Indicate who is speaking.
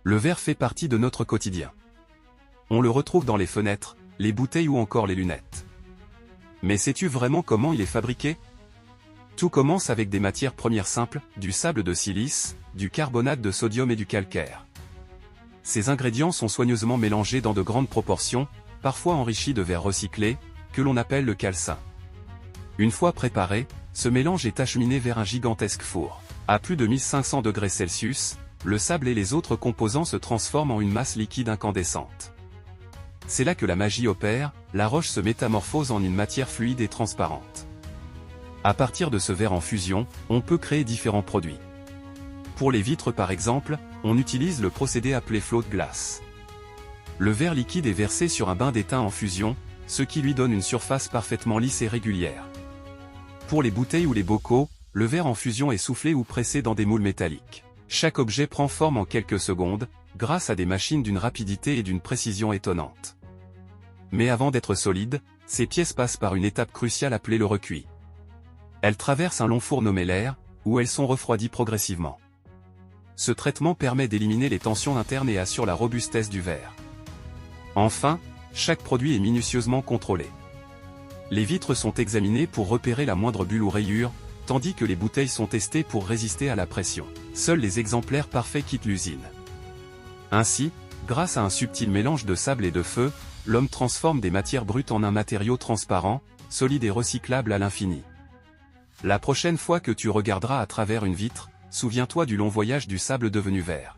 Speaker 1: Le verre fait partie de notre quotidien. On le retrouve dans les fenêtres, les bouteilles ou encore les lunettes. Mais sais-tu vraiment comment il est fabriqué? Tout commence avec des matières premières simples, du sable de silice, du carbonate de sodium et du calcaire. Ces ingrédients sont soigneusement mélangés dans de grandes proportions, parfois enrichis de verre recyclé, que l'on appelle le calcin. Une fois préparé, ce mélange est acheminé vers un gigantesque four. À plus de 1500 degrés Celsius, le sable et les autres composants se transforment en une masse liquide incandescente. C'est là que la magie opère, la roche se métamorphose en une matière fluide et transparente. À partir de ce verre en fusion, on peut créer différents produits. Pour les vitres par exemple, on utilise le procédé appelé float glass. Le verre liquide est versé sur un bain d'étain en fusion, ce qui lui donne une surface parfaitement lisse et régulière. Pour les bouteilles ou les bocaux, le verre en fusion est soufflé ou pressé dans des moules métalliques. Chaque objet prend forme en quelques secondes, grâce à des machines d'une rapidité et d'une précision étonnantes. Mais avant d'être solides, ces pièces passent par une étape cruciale appelée le recuit. Elles traversent un long four nommé l'air, où elles sont refroidies progressivement. Ce traitement permet d'éliminer les tensions internes et assure la robustesse du verre. Enfin, chaque produit est minutieusement contrôlé. Les vitres sont examinées pour repérer la moindre bulle ou rayure, tandis que les bouteilles sont testées pour résister à la pression. Seuls les exemplaires parfaits quittent l'usine. Ainsi, grâce à un subtil mélange de sable et de feu, l'homme transforme des matières brutes en un matériau transparent, solide et recyclable à l'infini. La prochaine fois que tu regarderas à travers une vitre, souviens-toi du long voyage du sable devenu verre.